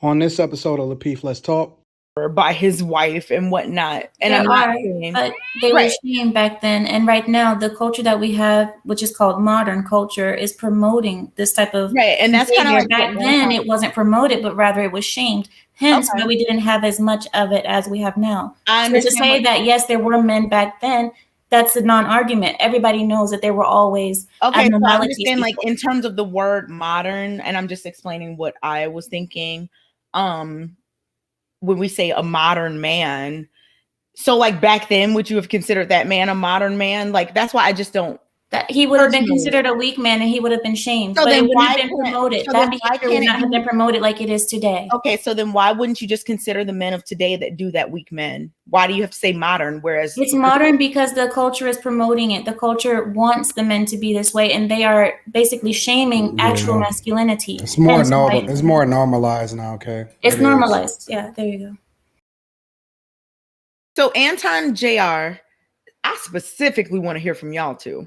On this episode of Lapeef, Let's Talk. By his wife and whatnot. And I'm not saying, but they were shamed back then. And right now, the culture that we have, which is called modern culture, is promoting this type of and that's kind of like back then. It wasn't promoted, but rather it was shamed. Hence, why we didn't have as much of it as we have now. So to say that yes, there were men back then, that's a non-argument. Everybody knows that there were always abnormalities. So like in terms of the word modern, and I'm just explaining what I was thinking. When we say a modern man, so like back then, would you have considered that man a modern man? Like that's why I just don't. That he would have been considered a weak man and he would have been shamed. So but then it wouldn't have been promoted. That behavior would not have been promoted like it is today. Okay, so then why wouldn't you just consider the men of today that do that weak men? Why do you have to say modern? Whereas it's modern because the culture is promoting it. The culture wants the men to be this way, and they are basically shaming actual masculinity. It's more normal. It's more normalized now. Okay, it's normalized. Yeah, there you go. So Anton, JR, I specifically want to hear from y'all too.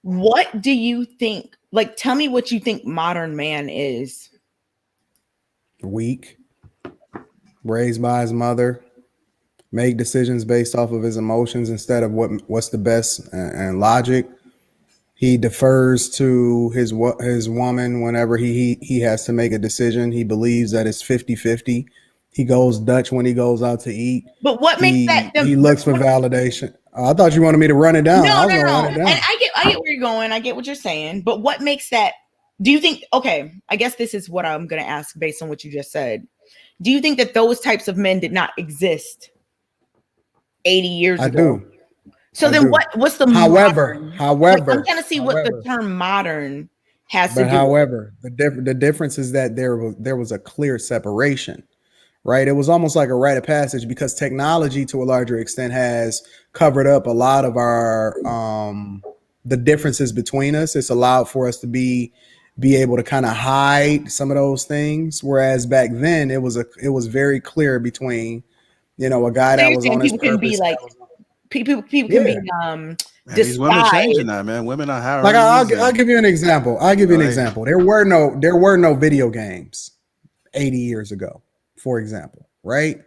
What do you think? Like, tell me what you think modern man is. Weak, raised by his mother, make decisions based off of his emotions instead of what's the best and logic. He defers to his woman whenever he has to make a decision. He believes that it's 50-50. He goes Dutch when he goes out to eat. But what makes that? He looks for validation. I thought you wanted me to run it down. No. And I get where you're going. I get what you're saying. But what makes that? Do you think? Okay, I guess this is what I'm going to ask based on what you just said. Do you think that those types of men did not exist 80 years ago? I do. So then, what's the? However, like, I'm trying to see what the term modern has to do. However, the difference is that there was a clear separation. Right. It was almost like a rite of passage because technology to a larger extent has covered up a lot of our the differences between us. It's allowed for us to be able to kind of hide some of those things. Whereas back then it was very clear between, a guy that was on his purpose. Can be like people can be these women are changing that, man. Women are hiring. Like I'll give you an example. There were no video games 80 years ago. For example, right?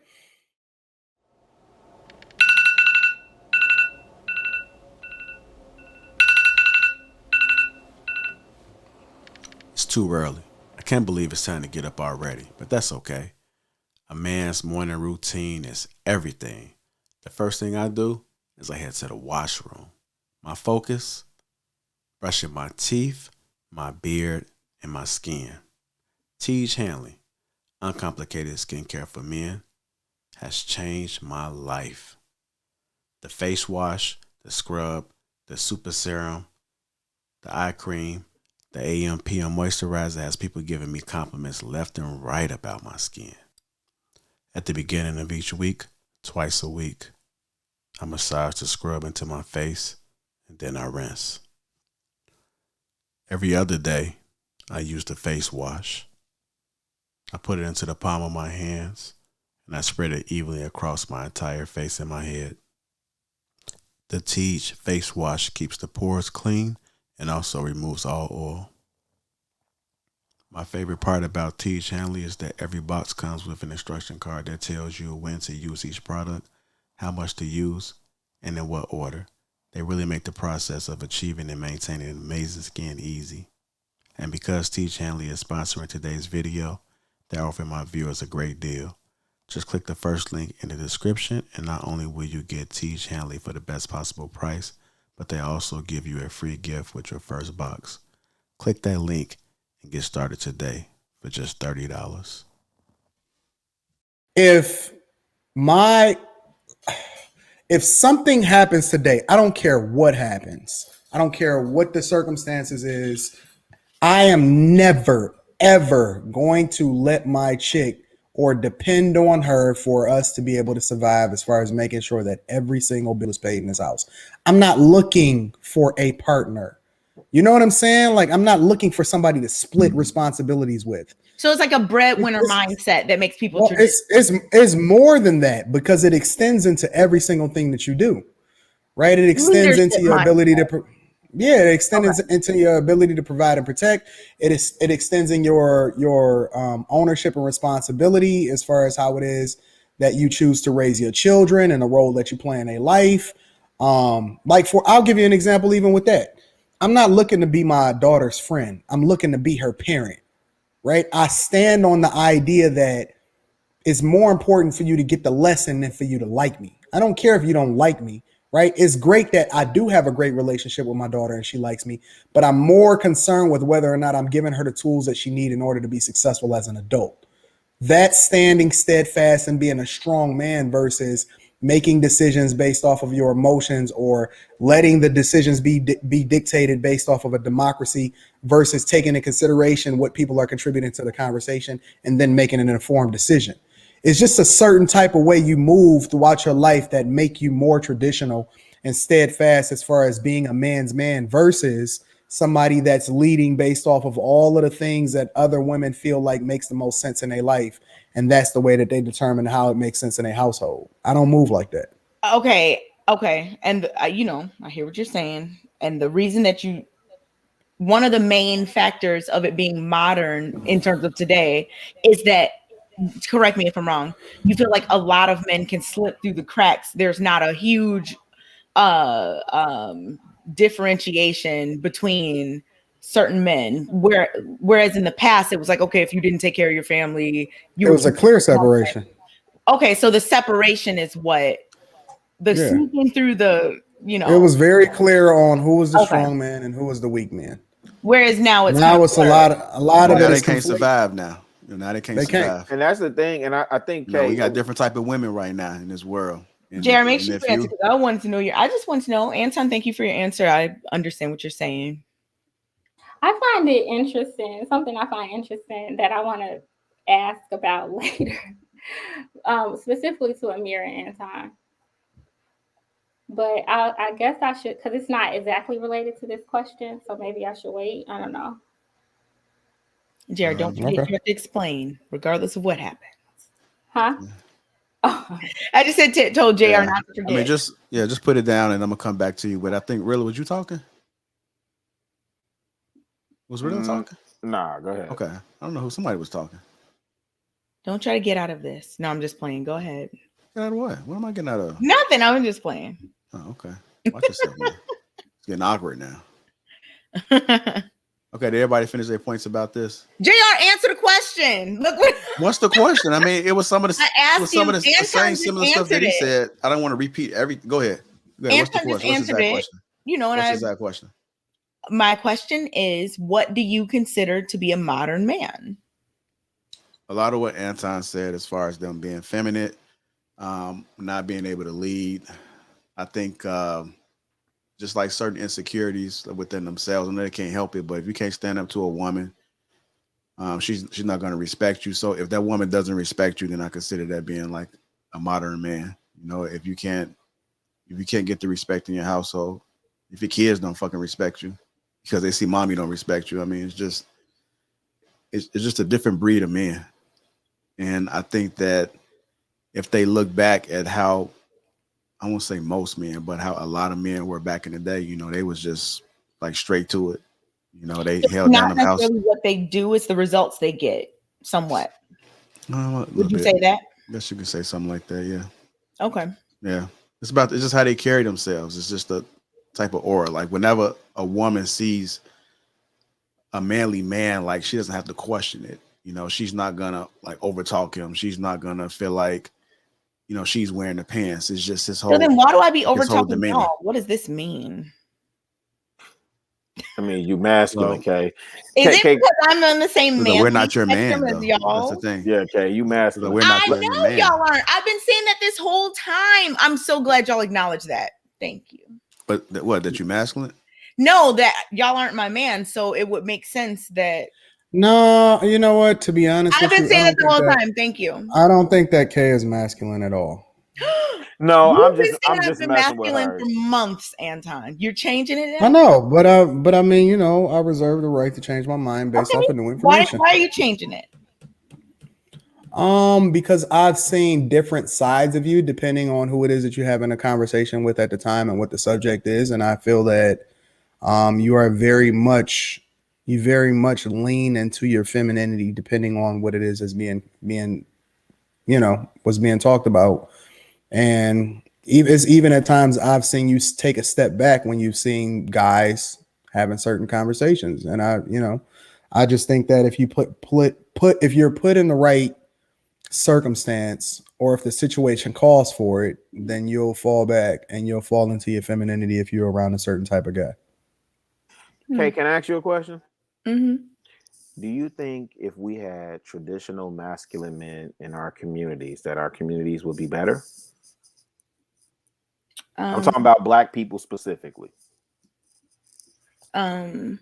It's too early. I can't believe it's time to get up already, but that's okay. A man's morning routine is everything. The first thing I do is I head to the washroom. My focus, brushing my teeth, my beard, and my skin. Tej Hanley. Uncomplicated skincare for men has changed my life. The face wash, the scrub, the super serum, the eye cream, the AM PM moisturizer has people giving me compliments left and right about my skin. At the beginning of each week, twice a week, I massage the scrub into my face and then I rinse. Every other day, I use the face wash. I put it into the palm of my hands and I spread it evenly across my entire face and my head. The Tej face wash keeps the pores clean and also removes all oil. My favorite part about Tej Hanley is that every box comes with an instruction card that tells you when to use each product, how much to use, and in what order. They really make the process of achieving and maintaining amazing skin easy. And because Tej Hanley is sponsoring today's video, they're offering my viewers a great deal. Just click the first link in the description, and not only will you get Tej Hanley for the best possible price, but they also give you a free gift with your first box. Click that link and get started today for just $30. If something happens today, I don't care what happens. I don't care what the circumstances is. I am never, ever going to let my chick or depend on her for us to be able to survive as far as making sure that every single bill is paid in this house. I'm not looking for a partner. You know what I'm saying? Like, I'm not looking for somebody to split responsibilities with. So it's like a breadwinner mindset that makes people. Well, it's more than that because it extends into every single thing that you do, right? It extends into your ability to. Yeah, it extends into your ability to provide and protect. It extends in your ownership and responsibility as far as how it is that you choose to raise your children and the role that you play in a life. I'll give you an example. Even with that, I'm not looking to be my daughter's friend. I'm looking to be her parent. Right? I stand on the idea that it's more important for you to get the lesson than for you to like me. I don't care if you don't like me, right? It's great that I do have a great relationship with my daughter and she likes me, but I'm more concerned with whether or not I'm giving her the tools that she needs in order to be successful as an adult. That's standing steadfast and being a strong man versus making decisions based off of your emotions or letting the decisions be dictated based off of a democracy versus taking into consideration what people are contributing to the conversation and then making an informed decision. It's just a certain type of way you move throughout your life that make you more traditional and steadfast as far as being a man's man versus somebody that's leading based off of all of the things that other women feel like makes the most sense in their life. And that's the way that they determine how it makes sense in a household. I don't move like that. Okay. And I hear what you're saying. And the reason that one of the main factors of it being modern in terms of today is that, correct me if I'm wrong, you feel like a lot of men can slip through the cracks. There's not a huge differentiation between certain men, whereas in the past it was like, okay, if you didn't take care of your family, it was a clear separation. Okay, so the separation is what sneaking through the, it was very clear on who was the strong man and who was the weak man. Whereas now it's a lot of it they can't survive now. Now they can't survive. And that's the thing. And I think we got different type of women right now in this world. Jeremy, make sure you answer, because I wanted to know I just want to know. Anton, thank you for your answer. I understand what you're saying. I find it interesting. Something I find interesting that I want to ask about later, specifically to Ameera and Anton. But I guess I should, because it's not exactly related to this question, so maybe I should wait. I don't know. Jared, don't forget, you have to explain, regardless of what happens. Huh? Oh. I just told JR not to forget. I mean, just put it down, and I'm gonna come back to you. But I think, really, was you talking? Was Rilla talking? Nah, go ahead. Okay, I don't know who somebody was talking. Don't try to get out of this. No, I'm just playing. Go ahead. Get out of what? What am I getting out of? Nothing. I was just playing. Oh, okay. Watch yourself, man. It's getting awkward now. Okay, did everybody finish their points about this? JR, answer the question. Look, what's the question? I mean, it was some of the same similar stuff that he said. I don't want to repeat everything. Go ahead. What's the question? What's the exact question? What's the exact question? My question is, what do you consider to be a modern man? A lot of what Anton said, as far as them being feminine, not being able to lead. I think just like certain insecurities within themselves, and they can't help it. But if you can't stand up to a woman, she's not going to respect you. So if that woman doesn't respect you, then I consider that being like a modern man. If you can't get the respect in your household, if your kids don't fucking respect you because they see mommy don't respect you, I mean, it's just a different breed of men. And I think that if they look back at how, I won't say most men, but how a lot of men were back in the day, they was just like straight to it. They held down the house. What they do is the results they get, somewhat. Would you say that? I guess you could say something like that, yeah. Okay. Yeah. It's just how they carry themselves. It's just a type of aura. Like whenever a woman sees a manly man, like she doesn't have to question it. She's not gonna like overtalk him. She's not gonna feel like, she's wearing the pants. It's just his whole. So then why do I be overtalking y'all? What does this mean? I mean, you masculine, Kay. Is it because I'm on the same man? We're not your man, as y'all. That's the thing. Yeah, Kay, you masculine. We're not I know y'all aren't. I've been saying that this whole time. I'm so glad y'all acknowledge that. Thank you. But what? That you masculine? No, that y'all aren't my man. So it would make sense that. No, you know what? To be honest, I've been saying it the whole time. Thank you. I don't think that Kay is masculine at all. No, I'm just been masculine for months, Anton. You're changing it. I know, but I mean, I reserve the right to change my mind based off of new information. Why are you changing it? Because I've seen different sides of you depending on who it is that you're having a conversation with at the time and what the subject is, and I feel that You very much lean into your femininity depending on what it is as being what's being talked about. And even at times I've seen you take a step back when you've seen guys having certain conversations. And I just think that if you if you're put in the right circumstance, or if the situation calls for it, then you'll fall back and you'll fall into your femininity if you're around a certain type of guy. Okay, can I ask you a question? Mm-hmm. Do you think if we had traditional masculine men in our communities, that our communities would be better? I'm talking about Black people specifically. I'm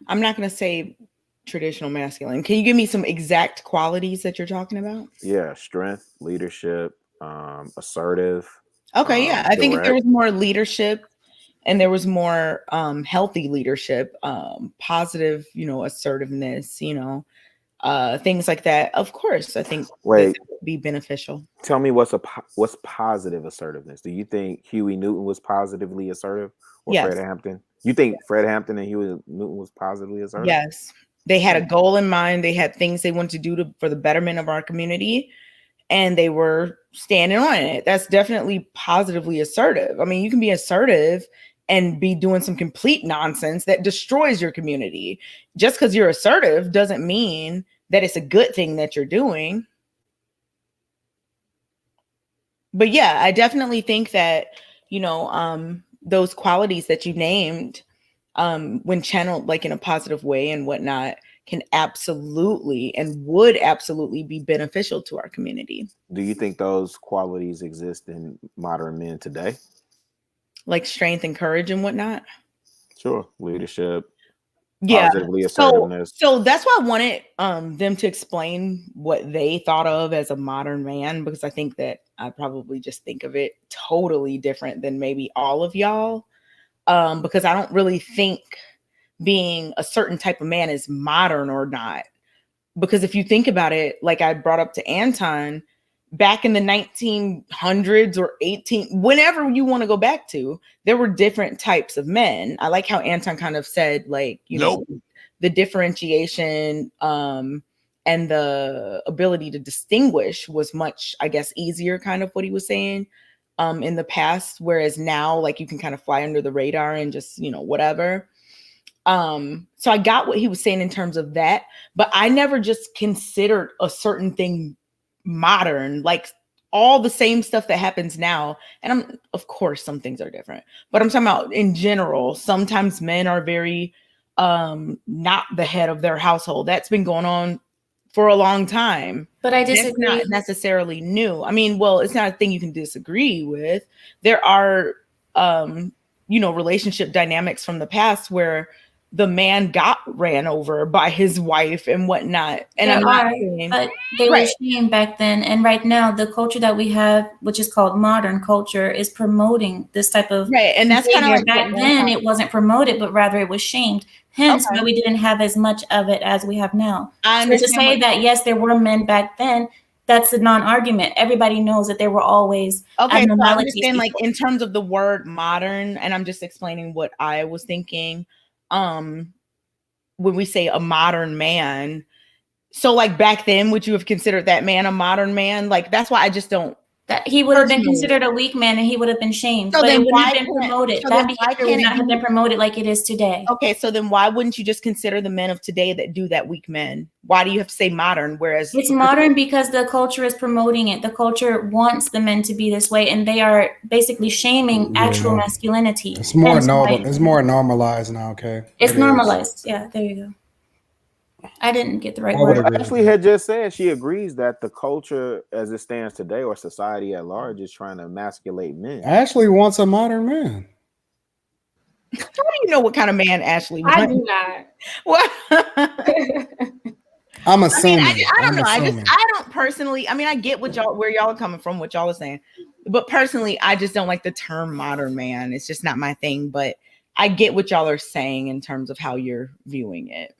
not going to say traditional masculine. Can you give me some exact qualities that you're talking about? Yeah, strength, leadership, assertive. Okay, yeah. I think if there was more leadership and there was more healthy leadership, positive, assertiveness, things like that. Of course, I think Wait, would be beneficial. Tell me what's positive assertiveness? Do you think Huey Newton was positively assertive, or yes. Fred Hampton? You think Fred Hampton and Huey Newton was positively assertive? Yes. They had a goal in mind. They had things they wanted to do for the betterment of our community, and they were standing on it. That's definitely positively assertive. I mean, you can be assertive and be doing some complete nonsense that destroys your community. Just because you're assertive doesn't mean that it's a good thing that you're doing. But yeah, I definitely think that, those qualities that you named, when channeled like in a positive way and whatnot, can absolutely and would absolutely be beneficial to our community. Do you think those qualities exist in modern men today? Like strength and courage and whatnot? Sure. Leadership. Yeah. Positively assertiveness. So that's why I wanted them to explain what they thought of as a modern man, because I think that I probably just think of it totally different than maybe all of y'all. Because I don't really think being a certain type of man is modern or not. Because if you think about it, like I brought up to Anton, back in the 1900s or 18, whenever you want to go back to, there were different types of men. I like how Anton kind of said, like, the differentiation and the ability to distinguish was much, I guess, easier, kind of what he was saying in the past. Whereas now, like, you can kind of fly under the radar and just, whatever. So I got what he was saying in terms of that, but I never just considered a certain thing modern, like all the same stuff that happens now. And of course, some things are different, but I'm talking about in general. Sometimes men are very not the head of their household. That's been going on for a long time. But I disagree. That's not necessarily new. I mean, well, it's not a thing you can disagree with. There are relationship dynamics from the past where the man got ran over by his wife and whatnot. And but they were shamed back then. And right now, the culture that we have, which is called modern culture, is promoting this type of and that's kind of like back then. It wasn't promoted, but rather it was shamed. Hence, why we didn't have as much of it as we have now. So to say that yes, there were men back then, that's a non-argument. Everybody knows that there were always abnormalities. So I understand, like, in terms of the word modern, and I'm just explaining what I was thinking. When we say a modern man, so like back then, would you have considered that man a modern man? Like, that's why I just don't. That he would have been considered a weak man and he would have been shamed. So but then it wouldn't have been promoted. So that behavior would not have been promoted like it is today. Okay, so then why wouldn't you just consider the men of today that do that weak men? Why do you have to say modern? Whereas it's modern because the culture is promoting it. The culture wants the men to be this way, and they are basically shaming actual masculinity. It's more normal. It's more normalized now. Okay, it's normalized. Yeah, there you go. I didn't get the right word. Ashley had just said she agrees that the culture as it stands today, or society at large, is trying to emasculate men. Ashley wants a modern man. How do you know what kind of man Ashley wants? I do not. What? I'm assuming. I don't know. I don't personally. I mean, I get where y'all are coming from, what y'all are saying, but personally, I just don't like the term modern man. It's just not my thing. But I get what y'all are saying in terms of how you're viewing it.